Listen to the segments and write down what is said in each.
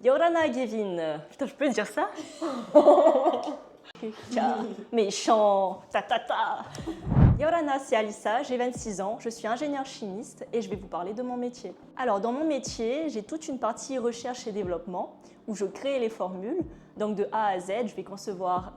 Yorana Gevin. Putain, je peux dire ça? Putain, méchant, ta ta ta. Yorana, c'est Alissa, j'ai 26 ans, je suis ingénieure chimiste et je vais vous parler de mon métier. Alors, dans mon métier, j'ai toute une partie recherche et développement où je crée les formules. Donc, de A à Z, je vais concevoir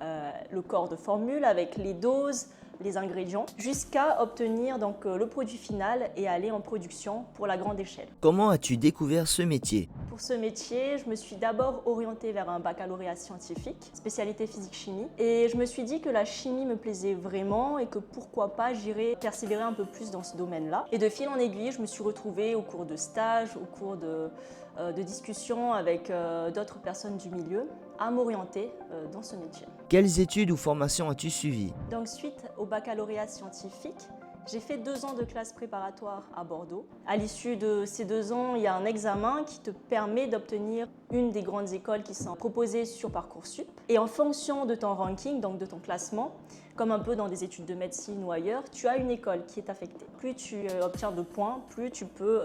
le corps de formule avec les doses, les ingrédients, jusqu'à obtenir donc, le produit final et aller en production pour la grande échelle. Comment as-tu découvert ce métier? Pour ce métier, je me suis d'abord orientée vers un baccalauréat scientifique, spécialité physique-chimie, et je me suis dit que la chimie me plaisait vraiment et que pourquoi pas j'irais persévérer un peu plus dans ce domaine-là. Et de fil en aiguille, je me suis retrouvée au cours de stages, au cours de discussions avec d'autres personnes du milieu, à m'orienter dans ce métier. Quelles études ou formations as-tu suivies? Donc suite au baccalauréat scientifique, j'ai fait 2 ans de classe préparatoire à Bordeaux. À l'issue de ces 2 ans, il y a un examen qui te permet d'obtenir une des grandes écoles qui sont proposées sur Parcoursup. Et en fonction de ton ranking, donc de ton classement, comme un peu dans des études de médecine ou ailleurs, tu as une école qui est affectée. Plus tu obtiens de points, plus tu peux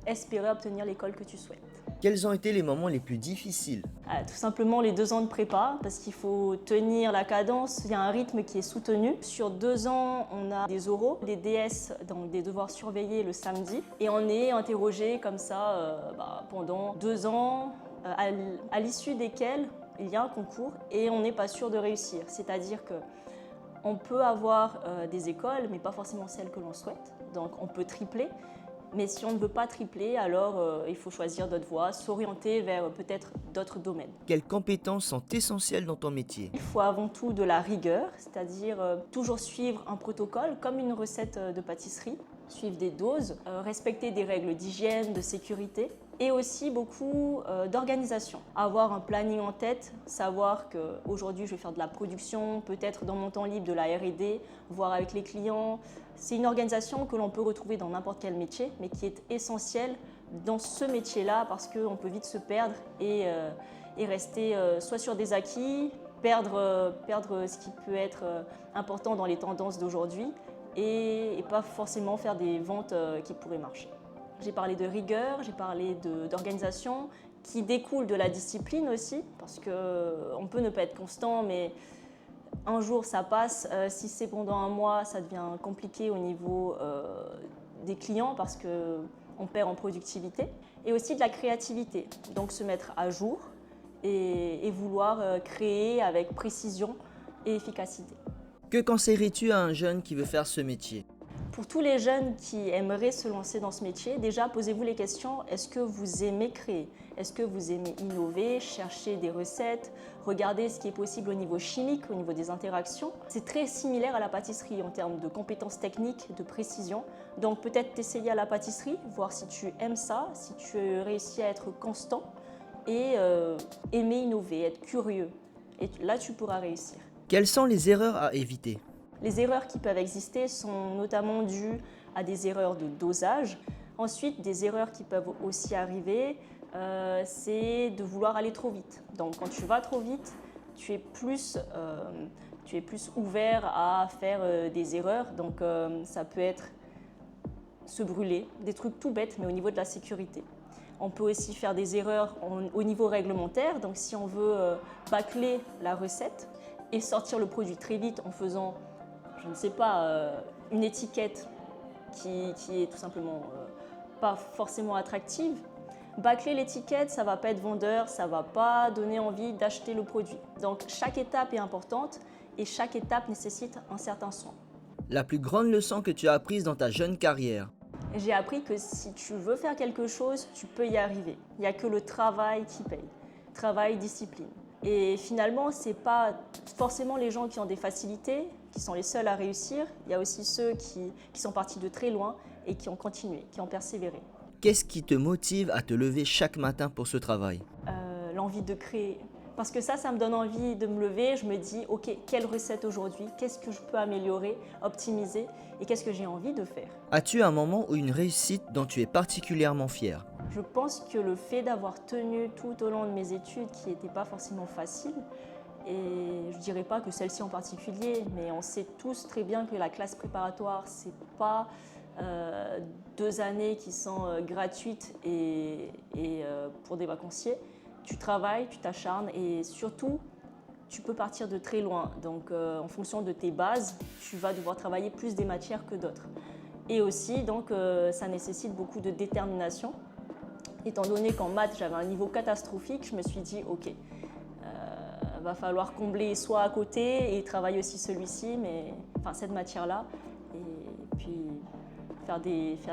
espérer obtenir l'école que tu souhaites. Quels ont été les moments les plus difficiles? Tout simplement les 2 ans de prépa, parce qu'il faut tenir la cadence, il y a un rythme qui est soutenu. Sur 2 ans, on a des oraux, des DS, donc des devoirs surveillés le samedi, et on est interrogé comme ça pendant 2 ans, à l'issue desquels il y a un concours et on n'est pas sûr de réussir. C'est-à-dire que on peut avoir des écoles, mais pas forcément celles que l'on souhaite, donc on peut tripler. Mais si on ne veut pas tripler, alors il faut choisir d'autres voies, s'orienter vers peut-être d'autres domaines. Quelles compétences sont essentielles dans ton métier? Il faut avant tout de la rigueur, c'est-à-dire toujours suivre un protocole comme une recette de pâtisserie, suivre des doses, respecter des règles d'hygiène, de sécurité et aussi beaucoup d'organisation. Avoir un planning en tête, savoir qu'aujourd'hui je vais faire de la production, peut-être dans mon temps libre de la R&D, voir avec les clients. C'est une organisation que l'on peut retrouver dans n'importe quel métier, mais qui est essentielle dans ce métier-là parce qu'on peut vite se perdre et rester soit sur des acquis, perdre ce qui peut être important dans les tendances d'aujourd'hui et pas forcément faire des ventes qui pourraient marcher. J'ai parlé de rigueur, j'ai parlé d'organisation qui découle de la discipline aussi parce qu'on peut ne pas être constant, mais un jour ça passe, si c'est pendant un mois, ça devient compliqué au niveau des clients parce qu'on perd en productivité. Et aussi de la créativité, donc se mettre à jour et vouloir créer avec précision et efficacité. Que conseillerais-tu à un jeune qui veut faire ce métier? Pour tous les jeunes qui aimeraient se lancer dans ce métier, déjà posez-vous les questions, est-ce que vous aimez créer? Est-ce que vous aimez innover, chercher des recettes, regarder ce qui est possible au niveau chimique, au niveau des interactions? C'est très similaire à la pâtisserie en termes de compétences techniques, de précision. Donc peut-être t'essayer à la pâtisserie, voir si tu aimes ça, si tu réussis à être constant et aimer innover, être curieux. Et là, tu pourras réussir. Quelles sont les erreurs à éviter? Les erreurs qui peuvent exister sont notamment dues à des erreurs de dosage. Ensuite, des erreurs qui peuvent aussi arriver, c'est de vouloir aller trop vite. Donc quand tu vas trop vite, tu es plus ouvert à faire des erreurs. Donc ça peut être se brûler, des trucs tout bêtes, mais au niveau de la sécurité. On peut aussi faire des erreurs au niveau réglementaire. Donc si on veut bâcler la recette et sortir le produit très vite en faisant, je ne sais pas, une étiquette qui est tout simplement pas forcément attractive, bâcler l'étiquette, ça ne va pas être vendeur, ça ne va pas donner envie d'acheter le produit. Donc chaque étape est importante et chaque étape nécessite un certain soin. La plus grande leçon que tu as apprise dans ta jeune carrière? J'ai appris que si tu veux faire quelque chose, tu peux y arriver. Il n'y a que le travail qui paye. Travail, discipline. Et finalement, ce n'est pas forcément les gens qui ont des facilités qui sont les seuls à réussir. Il y a aussi ceux qui sont partis de très loin et qui ont continué, qui ont persévéré. Qu'est-ce qui te motive à te lever chaque matin pour ce travail? L'envie de créer. Parce que ça me donne envie de me lever. Je me dis, ok, quelle recette aujourd'hui? Qu'est-ce que je peux améliorer, optimiser? Et qu'est-ce que j'ai envie de faire? As-tu un moment ou une réussite dont tu es particulièrement fier? Je pense que le fait d'avoir tenu tout au long de mes études, qui n'étaient pas forcément faciles, et je ne dirais pas que celle-ci en particulier, mais on sait tous très bien que la classe préparatoire, ce n'est pas 2 années qui sont gratuites et pour des vacanciers. tu travailles, tu t'acharnes et surtout, tu peux partir de très loin. Donc, en fonction de tes bases, tu vas devoir travailler plus des matières que d'autres. Et aussi, donc, ça nécessite beaucoup de détermination. Étant donné qu'en maths, j'avais un niveau catastrophique, je me suis dit, OK, va falloir combler soit à côté et travailler aussi celui-ci, mais enfin cette matière-là, et puis faire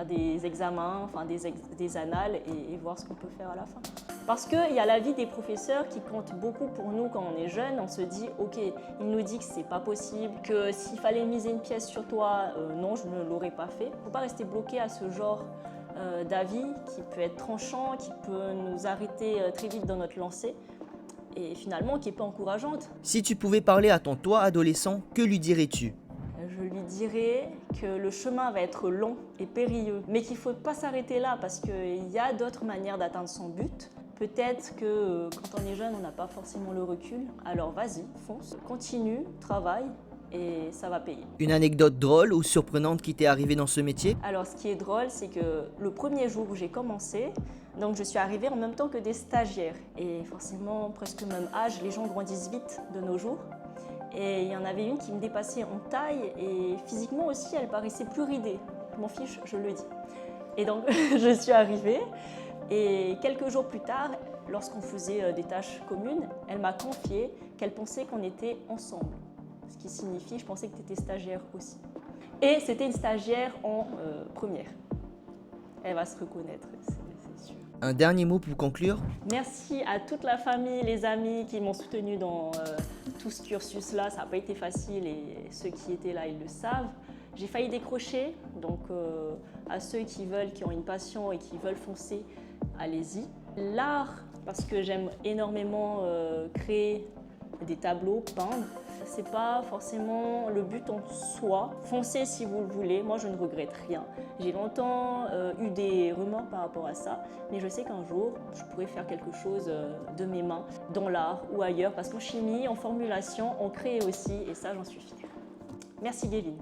des examens, enfin des annales et voir ce qu'on peut faire à la fin. Parce qu'il y a l'avis des professeurs qui compte beaucoup pour nous quand on est jeune. On se dit, OK, il nous dit que c'est pas possible, que s'il fallait miser une pièce sur toi, non, je ne l'aurais pas fait. Il ne faut pas rester bloqué à ce genre d'avis qui peut être tranchant, qui peut nous arrêter très vite dans notre lancée et finalement qui n'est pas encourageante. Si tu pouvais parler à ton toi adolescent, que lui dirais-tu? Je lui dirais que le chemin va être long et périlleux, mais qu'il ne faut pas s'arrêter là parce qu'il y a d'autres manières d'atteindre son but. Peut-être que quand on est jeune, on n'a pas forcément le recul. Alors vas-y, fonce, continue, travaille et ça va payer. Une anecdote drôle ou surprenante qui t'est arrivée dans ce métier? Alors ce qui est drôle, c'est que le premier jour où j'ai commencé, donc je suis arrivée en même temps que des stagiaires. Et forcément, presque le même âge, les gens grandissent vite de nos jours. Et il y en avait une qui me dépassait en taille et physiquement aussi, elle paraissait plus ridée. Je m'en fiche, je le dis. Et donc je suis arrivée et quelques jours plus tard, lorsqu'on faisait des tâches communes, elle m'a confié qu'elle pensait qu'on était ensemble. Ce qui signifie, je pensais que tu étais stagiaire aussi. Et c'était une stagiaire en première. Elle va se reconnaître, c'est sûr. Un dernier mot pour conclure? Merci à toute la famille, les amis qui m'ont soutenue dans tout ce cursus-là. Ça n'a pas été facile et ceux qui étaient là, ils le savent. J'ai failli décrocher, donc à ceux qui veulent, qui ont une passion et qui veulent foncer, allez-y. L'art, parce que j'aime énormément créer des tableaux, peindre. C'est pas forcément le but en soi. Foncez si vous le voulez, moi je ne regrette rien. J'ai longtemps eu des remords par rapport à ça, mais je sais qu'un jour je pourrais faire quelque chose de mes mains, dans l'art ou ailleurs, parce qu'en chimie, en formulation, on crée aussi, et ça j'en suis fière. Merci Gavin.